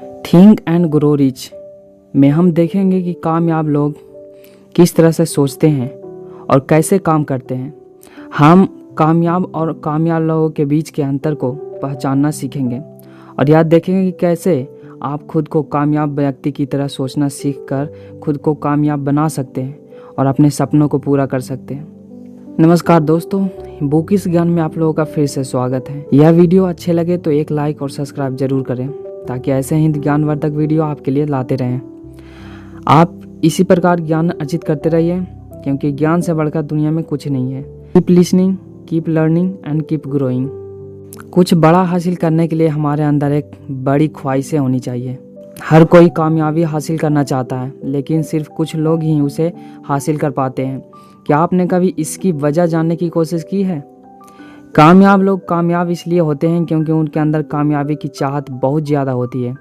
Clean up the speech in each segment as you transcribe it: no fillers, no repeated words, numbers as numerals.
Think and grow rich में हम देखेंगे कि कामयाब लोग किस तरह से सोचते हैं और कैसे काम करते हैं। हम कामयाब और कामयाब लोगों के बीच के अंतर को पहचानना सीखेंगे और याद देखेंगे कि कैसे आप खुद को कामयाब व्यक्ति की तरह सोचना सीखकर खुद को कामयाब बना सकते हैं और अपने सपनों को पूरा कर सकते हैं। नमस्कार दोस्तों, बुकिश ज्ञान में आप लोगों का फिर से स्वागत है। यह वीडियो अच्छे लगे तो एक लाइक और सब्सक्राइब जरूर करें ताकि ऐसे ही ज्ञानवर्धक वीडियो आपके लिए लाते रहें। आप इसी प्रकार ज्ञान अर्जित करते रहिए क्योंकि ज्ञान से बढ़कर दुनिया में कुछ नहीं है। Keep listening, keep learning and keep growing. कुछ बड़ा हासिल करने के लिए हमारे अंदर एक बड़ी ख्वाहिशें होनी चाहिए। हर कोई कामयाबी हासिल करना चाहता है, लेकिन सिर्फ कुछ लोग ही उसे हासिल कर पाते हैं। क्या आपने कभी इसकी वजह जानने की कोशिश की है? कामयाब लोग कामयाब इसलिए होते हैं क्योंकि उनके अंदर कामयाबी की चाहत बहुत ज़्यादा होती है।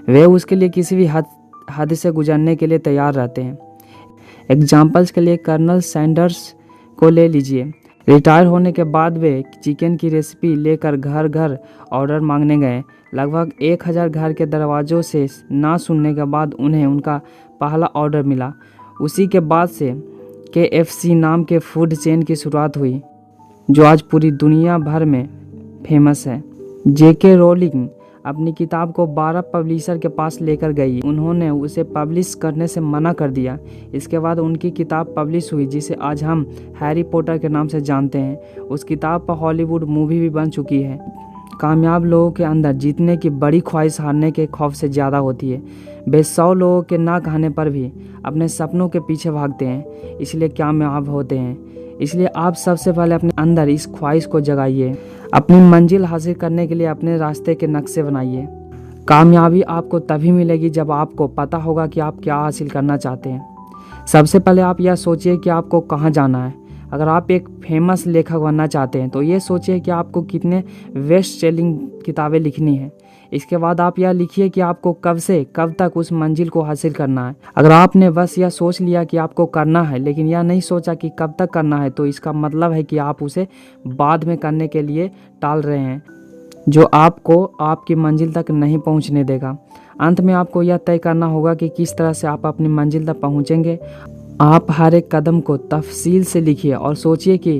वे उसके लिए किसी भी हद से गुजरने के लिए तैयार रहते हैं। एग्जाम्पल्स के लिए कर्नल सैंडर्स को ले लीजिए। रिटायर होने के बाद वे चिकन की रेसिपी लेकर घर घर ऑर्डर मांगने गए। लगभग 1000 घर के दरवाज़ों से ना सुनने के बाद उन्हें उनका पहला ऑर्डर मिला। उसी के बाद से KFC नाम के फूड चेन की शुरुआत हुई, जो आज पूरी दुनिया भर में फेमस है। JK रोलिंग अपनी किताब को 12 पब्लिशर के पास लेकर गई। उन्होंने उसे पब्लिश करने से मना कर दिया। इसके बाद उनकी किताब पब्लिश हुई, जिसे आज हम हैरी पॉटर के नाम से जानते हैं। उस किताब पर हॉलीवुड मूवी भी बन चुकी है। कामयाब लोगों के अंदर जीतने की बड़ी ख्वाहिश हारने के खौफ से ज़्यादा होती है। वे 100 लोगों के ना कहने पर भी अपने सपनों के पीछे भागते हैं, इसलिए कामयाब होते हैं। इसलिए आप सबसे पहले अपने अंदर इस ख्वाहिश को जगाइए। अपनी मंजिल हासिल करने के लिए अपने रास्ते के नक्शे बनाइए। कामयाबी आपको तभी मिलेगी जब आपको पता होगा कि आप क्या हासिल करना चाहते हैं। सबसे पहले आप यह सोचिए कि आपको कहाँ जाना है। अगर आप एक फेमस लेखक बनना चाहते हैं तो ये सोचिए कि आपको कितने बेस्ट सेलिंग किताबें लिखनी है। इसके बाद आप यह लिखिए कि आपको कब से कब तक उस मंजिल को हासिल करना है। अगर आपने बस यह सोच लिया कि आपको करना है लेकिन यह नहीं सोचा कि कब तक करना है, तो इसका मतलब है कि आप उसे बाद में करने के लिए टाल रहे हैं, जो आपको आपकी मंजिल तक नहीं पहुंचने देगा। अंत में आपको यह तय करना होगा कि किस तरह से आप अपनी मंजिल तक पहुंचेंगे। आप हर एक कदम को तफसील से लिखिए और सोचिए कि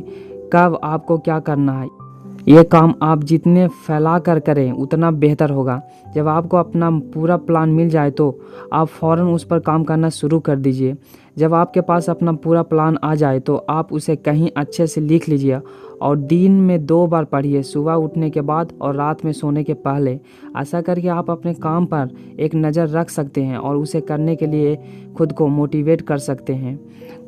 कब आपको क्या करना है। ये काम आप जितने फैला कर करें उतना बेहतर होगा। जब आपको अपना पूरा प्लान मिल जाए तो आप फ़ौरन उस पर काम करना शुरू कर दीजिए। जब आपके पास अपना पूरा प्लान आ जाए तो आप उसे कहीं अच्छे से लिख लीजिए और दिन में 2 बार पढ़िए, सुबह उठने के बाद और रात में सोने के पहले। ऐसा करके आप अपने काम पर एक नज़र रख सकते हैं और उसे करने के लिए खुद को मोटिवेट कर सकते हैं।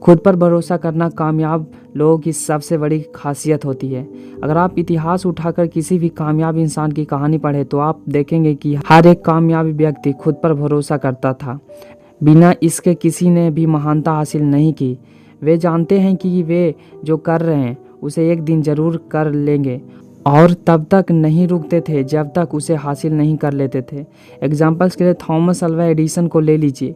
खुद पर भरोसा करना कामयाब लोगों की सबसे बड़ी खासियत होती है। अगर आप इतिहास उठाकर किसी भी कामयाब इंसान की कहानी पढ़े तो आप देखेंगे कि हर एक कामयाब व्यक्ति खुद पर भरोसा करता था। बिना इसके किसी ने भी महानता हासिल नहीं की। वे जानते हैं कि वे जो कर रहे हैं उसे एक दिन जरूर कर लेंगे और तब तक नहीं रुकते थे जब तक उसे हासिल नहीं कर लेते थे। एग्जाम्पल्स के लिए थॉमस अल्वा एडिसन को ले लीजिए।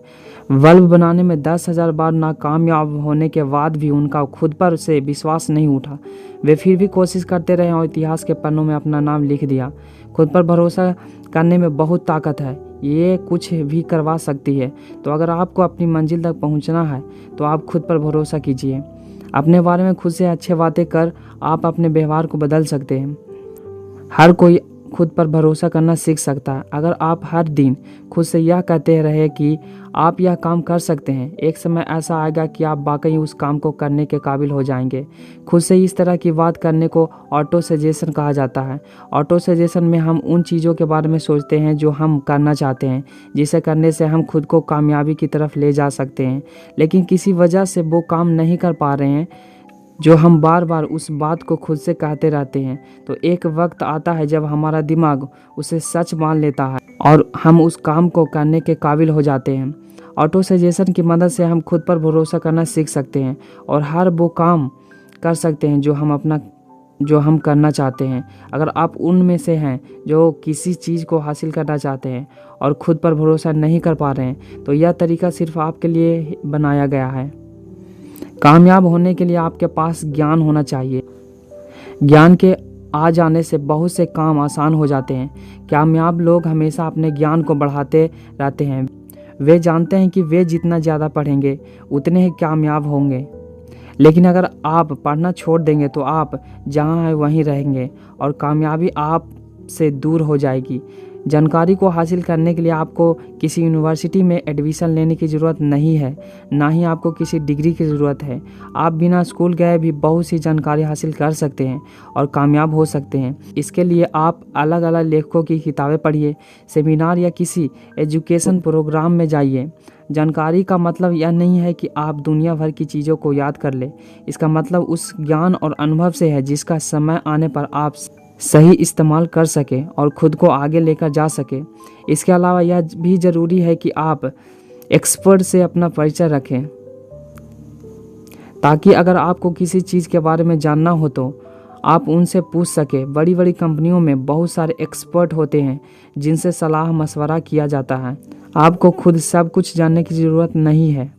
बल्ब बनाने में 10,000 बार नाकामयाब होने के बाद भी उनका खुद पर से विश्वास नहीं उठा। वे फिर भी कोशिश करते रहे और इतिहास के पन्नों में अपना नाम लिख दिया। खुद पर भरोसा करने में बहुत ताकत है, ये कुछ भी करवा सकती है। तो अगर आपको अपनी मंजिल तक पहुंचना है तो आप खुद पर भरोसा कीजिए। अपने बारे में खुद से अच्छे बातें कर आप अपने व्यवहार को बदल सकते हैं। हर कोई खुद पर भरोसा करना सीख सकता है। अगर आप हर दिन खुद से यह कहते रहे कि आप यह काम कर सकते हैं, एक समय ऐसा आएगा कि आप वाकई उस काम को करने के काबिल हो जाएंगे। खुद से इस तरह की बात करने को ऑटो सजेशन कहा जाता है। ऑटो सजेशन में हम उन चीज़ों के बारे में सोचते हैं जो हम करना चाहते हैं, जिसे करने से हम खुद को कामयाबी की तरफ ले जा सकते हैं, लेकिन किसी वजह से वो काम नहीं कर पा रहे हैं जो हम बार बार उस बात को खुद से कहते रहते हैं। तो एक वक्त आता है जब हमारा दिमाग उसे सच मान लेता है और हम उस काम को करने के काबिल हो जाते हैं। ऑटो सजेशन की मदद से हम खुद पर भरोसा करना सीख सकते हैं और हर वो काम कर सकते हैं जो हम करना चाहते हैं। अगर आप उनमें से हैं जो किसी चीज़ को हासिल करना चाहते हैं और खुद पर भरोसा नहीं कर पा रहे हैं, तो यह तरीका सिर्फ आपके लिए बनाया गया है। कामयाब होने के लिए आपके पास ज्ञान होना चाहिए। ज्ञान के आ जाने से बहुत से काम आसान हो जाते हैं। कामयाब लोग हमेशा अपने ज्ञान को बढ़ाते रहते हैं। वे जानते हैं कि वे जितना ज़्यादा पढ़ेंगे उतने ही कामयाब होंगे। लेकिन अगर आप पढ़ना छोड़ देंगे तो आप जहाँ हैं वहीं रहेंगे और कामयाबी आप से दूर हो जाएगी। जानकारी को हासिल करने के लिए आपको किसी यूनिवर्सिटी में एडमिशन लेने की ज़रूरत नहीं है, ना ही आपको किसी डिग्री की ज़रूरत है। आप बिना स्कूल गए भी बहुत सी जानकारी हासिल कर सकते हैं और कामयाब हो सकते हैं। इसके लिए आप अलग अलग लेखकों की किताबें पढ़िए, सेमिनार या किसी एजुकेशन प्रोग्राम में जाइए। जानकारी का मतलब यह नहीं है कि आप दुनिया भर की चीज़ों को याद कर लें। इसका मतलब उस ज्ञान और अनुभव से है जिसका समय आने पर आप सही इस्तेमाल कर सके और ख़ुद को आगे लेकर जा सके। इसके अलावा यह भी ज़रूरी है कि आप एक्सपर्ट से अपना परिचय रखें, ताकि अगर आपको किसी चीज़ के बारे में जानना हो तो आप उनसे पूछ सके। बड़ी बड़ी कंपनियों में बहुत सारे एक्सपर्ट होते हैं जिनसे सलाह मशवरा किया जाता है। आपको खुद सब कुछ जानने की ज़रूरत नहीं है।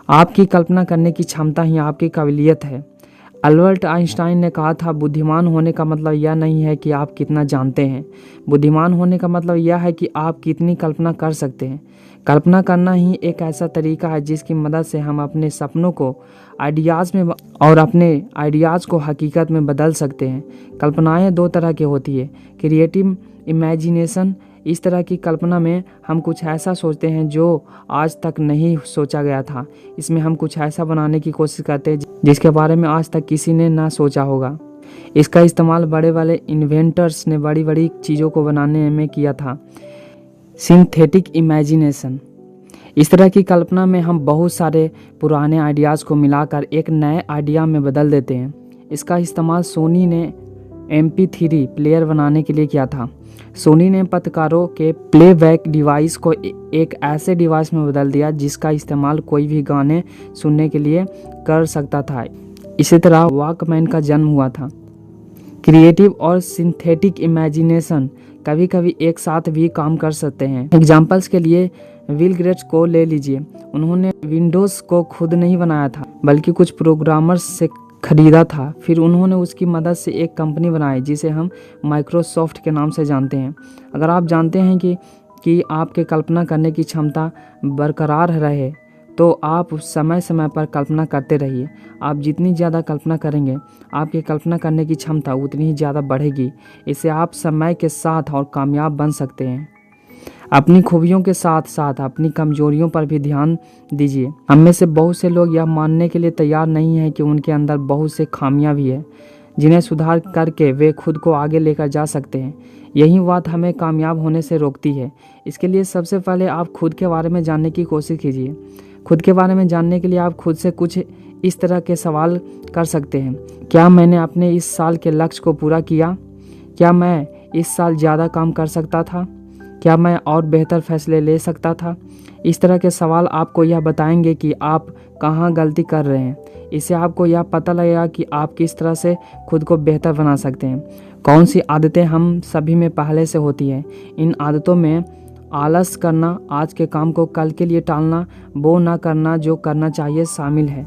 आपकी कल्पना करने की क्षमता ही आपकी काबिलियत है। अल्बर्ट आइंस्टाइन ने कहा था, बुद्धिमान होने का मतलब यह नहीं है कि आप कितना जानते हैं, बुद्धिमान होने का मतलब यह है कि आप कितनी कल्पना कर सकते हैं। कल्पना करना ही एक ऐसा तरीका है जिसकी मदद से हम अपने सपनों को आइडियाज़ में और अपने आइडियाज़ को हकीकत में बदल सकते हैं। कल्पनाएं दो तरह की होती है, क्रिएटिव इमेजिनेशन। इस तरह की कल्पना में हम कुछ ऐसा सोचते हैं जो आज तक नहीं सोचा गया था। इसमें हम कुछ ऐसा बनाने की कोशिश करते हैं जिसके बारे में आज तक किसी ने ना सोचा होगा। इसका इस्तेमाल बड़े वाले इन्वेंटर्स ने बड़ी बड़ी चीज़ों को बनाने में किया था। Synthetic imagination. इस तरह की कल्पना में हम बहुत सारे पुराने आइडियाज़ को मिलाकर एक नए आइडिया में बदल देते हैं। इसका इस्तेमाल सोनी ने MP3 प्लेयर बनाने के लिए किया था। सोनी ने पत्रकारों के प्लेबैक डिवाइस को एक ऐसे डिवाइस में बदल दिया जिसका इस्तेमाल कोई भी गाने सुनने के लिए कर सकता था। इसी तरह वॉकमैन का जन्म हुआ था। क्रिएटिव और सिंथेटिक इमेजिनेशन कभी कभी एक साथ भी काम कर सकते हैं। एग्जाम्पल्स के लिए बिल गेट्स को ले लीजिए। उन्होंने विंडोज़ को खुद नहीं बनाया था बल्कि कुछ प्रोग्रामर्स से खरीदा था। फिर उन्होंने उसकी मदद से एक कंपनी बनाई जिसे हम माइक्रोसॉफ्ट के नाम से जानते हैं। अगर आप जानते हैं कि आपके कल्पना करने की क्षमता बरकरार रहे तो आप समय समय पर कल्पना करते रहिए। आप जितनी ज़्यादा कल्पना करेंगे आपकी कल्पना करने की क्षमता उतनी ही ज़्यादा बढ़ेगी। इससे आप समय के साथ और कामयाब बन सकते हैं। अपनी खूबियों के साथ साथ अपनी कमजोरियों पर भी ध्यान दीजिए। हम में से बहुत से लोग यह मानने के लिए तैयार नहीं हैं कि उनके अंदर बहुत से खामियां भी है जिन्हें सुधार करके वे खुद को आगे लेकर जा सकते हैं। यही बात हमें कामयाब होने से रोकती है। इसके लिए सबसे पहले आप खुद के बारे में जानने की कोशिश कीजिए। खुद के बारे में जानने के लिए आप खुद से कुछ इस तरह के सवाल कर सकते हैं। क्या मैंने अपने इस साल के लक्ष्य को पूरा किया? क्या मैं इस साल ज़्यादा काम कर सकता था? क्या मैं और बेहतर फैसले ले सकता था? इस तरह के सवाल आपको यह बताएंगे कि आप कहाँ गलती कर रहे हैं। इससे आपको यह पता लगेगा कि आप किस तरह से खुद को बेहतर बना सकते हैं। कौन सी आदतें हम सभी में पहले से होती हैं। इन आदतों में आलस करना, आज के काम को कल के लिए टालना, वो ना करना जो करना चाहिए शामिल है।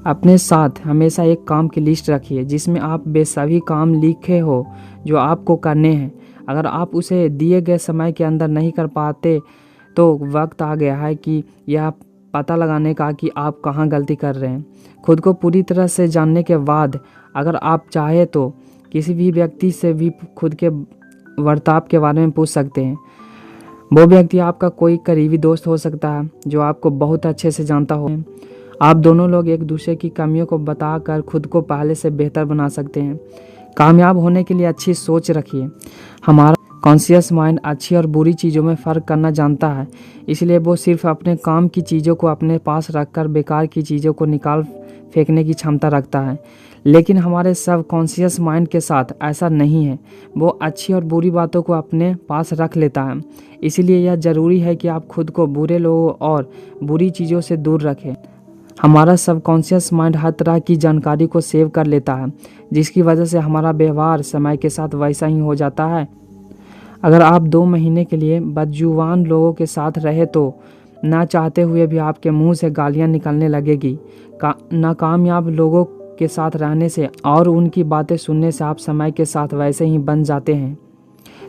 अपने साथ हमेशा एक काम की लिस्ट रखिए जिसमें आप वे सभी काम लिखे हो जो आपको करने हैं। अगर आप उसे दिए गए समय के अंदर नहीं कर पाते तो वक्त आ गया है कि यह पता लगाने का कि आप कहाँ गलती कर रहे हैं। खुद को पूरी तरह से जानने के बाद अगर आप चाहे तो किसी भी व्यक्ति से भी खुद के बर्ताव के बारे में पूछ सकते हैं। वो व्यक्ति आपका कोई करीबी दोस्त हो सकता है जो आपको बहुत अच्छे से जानता हो। आप दोनों लोग एक दूसरे की कमियों को बताकर खुद को पहले से बेहतर बना सकते हैं। कामयाब होने के लिए अच्छी सोच रखिए। हमारा कॉन्शियस माइंड अच्छी और बुरी चीज़ों में फ़र्क करना जानता है, इसलिए वो सिर्फ अपने काम की चीज़ों को अपने पास रखकर बेकार की चीज़ों को निकाल फेंकने की क्षमता रखता है। लेकिन हमारे सब कॉन्शियस माइंड के साथ ऐसा नहीं है। वो अच्छी और बुरी बातों को अपने पास रख लेता है। इसीलिए यह ज़रूरी है कि आप खुद को बुरे लोगों और बुरी चीज़ों से दूर रखें। हमारा सबकॉन्शियस माइंड हर तरह की जानकारी को सेव कर लेता है, जिसकी वजह से हमारा व्यवहार समय के साथ वैसा ही हो जाता है। अगर आप 2 महीने के लिए बदजुबान लोगों के साथ रहे तो ना चाहते हुए भी आपके मुंह से गालियां निकलने लगेगी। नाकामयाब लोगों के साथ रहने से और उनकी बातें सुनने से आप समय के साथ वैसे ही बन जाते हैं।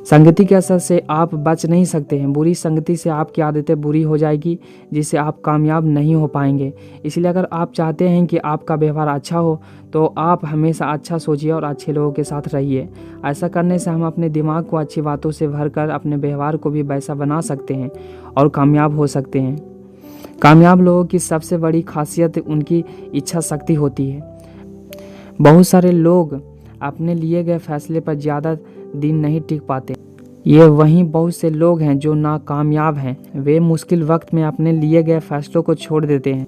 संगति के असर से आप बच नहीं सकते हैं। बुरी संगति से आपकी आदतें बुरी हो जाएगी, जिससे आप कामयाब नहीं हो पाएंगे। इसलिए अगर आप चाहते हैं कि आपका व्यवहार अच्छा हो तो आप हमेशा अच्छा सोचिए और अच्छे लोगों के साथ रहिए। ऐसा करने से हम अपने दिमाग को अच्छी बातों से भरकर अपने व्यवहार को भी वैसा बना सकते हैं और कामयाब हो सकते हैं। कामयाब लोगों की सबसे बड़ी खासियत उनकी इच्छा शक्ति होती है। बहुत सारे लोग अपने लिए गए फैसले पर ज़्यादा दिन नहीं टिक पाते। ये वहीं बहुत से लोग हैं जो नाकामयाब हैं। वे मुश्किल वक्त में अपने लिए गए फैसलों को छोड़ देते हैं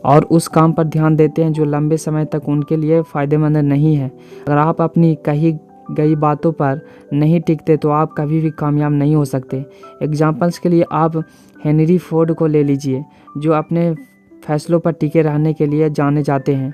और उस काम पर ध्यान देते हैं जो लंबे समय तक उनके लिए फ़ायदेमंद नहीं है। अगर आप अपनी कही गई बातों पर नहीं टिकते तो आप कभी भी कामयाब नहीं हो सकते। एग्जाम्पल्स के लिए आप हेनरी फोर्ड को ले लीजिए, जो अपने फैसलों पर टिके रहने के लिए जाने जाते हैं।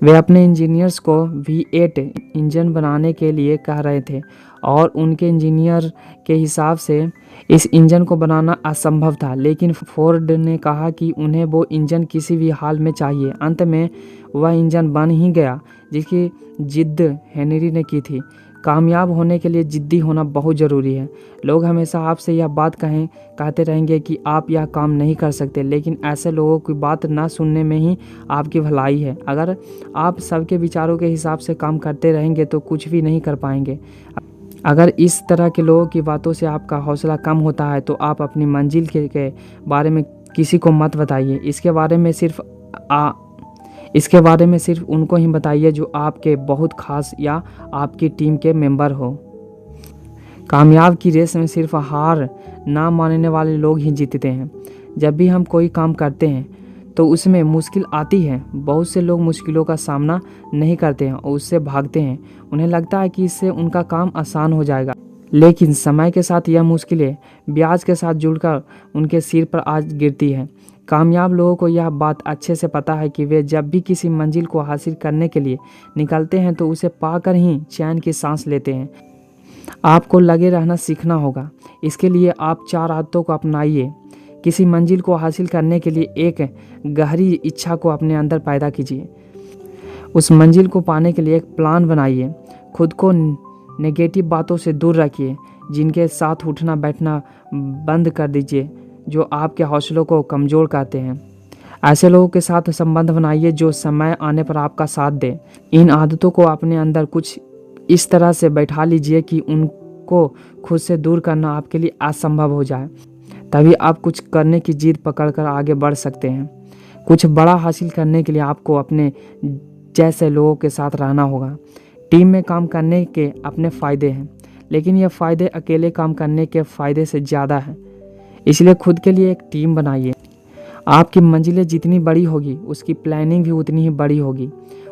वे अपने इंजीनियर्स को V8 इंजन बनाने के लिए कह रहे थे और उनके इंजीनियर के हिसाब से इस इंजन को बनाना असंभव था, लेकिन फोर्ड ने कहा कि उन्हें वो इंजन किसी भी हाल में चाहिए। अंत में वह इंजन बन ही गया, जिसकी जिद्द हेनरी ने की थी। कामयाब होने के लिए जिद्दी होना बहुत ज़रूरी है। लोग हमेशा आपसे यह बात कहते रहेंगे कि आप यह काम नहीं कर सकते, लेकिन ऐसे लोगों की बात ना सुनने में ही आपकी भलाई है। अगर आप सबके विचारों के हिसाब से काम करते रहेंगे तो कुछ भी नहीं कर पाएंगे। अगर इस तरह के लोगों की बातों से आपका हौसला कम होता है तो आप अपनी मंजिल के बारे में किसी को मत बताइए। इसके बारे में सिर्फ उनको ही बताइए जो आपके बहुत खास या आपकी टीम के मेंबर हो। कामयाब की रेस में सिर्फ हार ना मानने वाले लोग ही जीतते हैं। जब भी हम कोई काम करते हैं तो उसमें मुश्किल आती है। बहुत से लोग मुश्किलों का सामना नहीं करते हैं और उससे भागते हैं। उन्हें लगता है कि इससे उनका काम आसान हो जाएगा, लेकिन समय के साथ यह मुश्किलें ब्याज के साथ जुड़कर उनके सिर पर आज गिरती है। कामयाब लोगों को यह बात अच्छे से पता है कि वे जब भी किसी मंजिल को हासिल करने के लिए निकलते हैं तो उसे पाकर ही चैन की सांस लेते हैं। आपको लगे रहना सीखना होगा। इसके लिए आप 4 आदतों को अपनाइए। किसी मंजिल को हासिल करने के लिए एक गहरी इच्छा को अपने अंदर पैदा कीजिए। उस मंजिल को पाने के लिए एक प्लान बनाइए। खुद को नेगेटिव बातों से दूर रखिए, जिनके साथ उठना बैठना बंद कर दीजिए, जो आपके हौसलों को कमज़ोर करते हैं। ऐसे लोगों के साथ संबंध बनाइए जो समय आने पर आपका साथ दे। इन आदतों को अपने अंदर कुछ इस तरह से बैठा लीजिए कि उनको खुद से दूर करना आपके लिए असंभव हो जाए। तभी आप कुछ करने की जिद पकड़कर आगे बढ़ सकते हैं। कुछ बड़ा हासिल करने के लिए आपको अपने जैसे लोगों के साथ रहना होगा। टीम में काम करने के अपने फ़ायदे हैं, लेकिन ये फ़ायदे अकेले काम करने के फ़ायदे से ज़्यादा हैं। इसलिए खुद के लिए एक टीम बनाइए। आपकी मंजिलें जितनी बड़ी होगी उसकी प्लानिंग भी उतनी ही बड़ी होगी।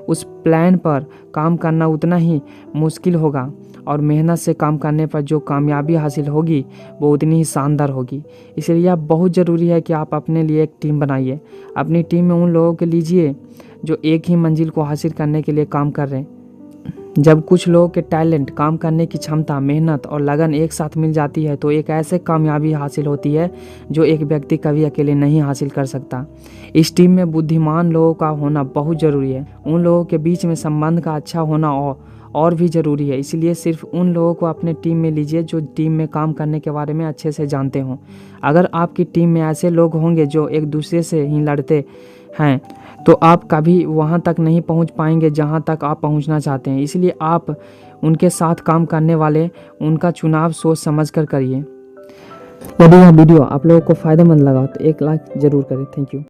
उस प्लान पर काम करना उतना ही मुश्किल होगा और मेहनत से काम करने पर जो कामयाबी हासिल होगी वो उतनी ही शानदार होगी। इसलिए यह बहुत ज़रूरी है कि आप अपने लिए एक टीम बनाइए। अपनी टीम में उन लोगों को लीजिए जो एक ही मंजिल को हासिल करने के लिए काम कर रहे हैं। जब कुछ लोगों के टैलेंट, काम करने की क्षमता, मेहनत और लगन एक साथ मिल जाती है तो एक ऐसे कामयाबी हासिल होती है जो एक व्यक्ति कभी अकेले नहीं हासिल कर सकता। इस टीम में बुद्धिमान लोगों का होना बहुत ज़रूरी है। उन लोगों के बीच में संबंध का अच्छा होना और भी ज़रूरी है। इसलिए सिर्फ उन लोगों को अपने टीम में लीजिए जो टीम में काम करने के बारे में अच्छे से जानते हों। अगर आपकी टीम में ऐसे लोग होंगे जो एक दूसरे से ही लड़ते हैं तो आप कभी वहां तक नहीं पहुंच पाएंगे जहां तक आप पहुंचना चाहते हैं। इसलिए आप उनके साथ काम करने वाले उनका चुनाव सोच समझ कर करिए। यदि यह वीडियो आप लोगों को फ़ायदेमंद लगा तो एक लाइक ज़रूर करें। Thank you.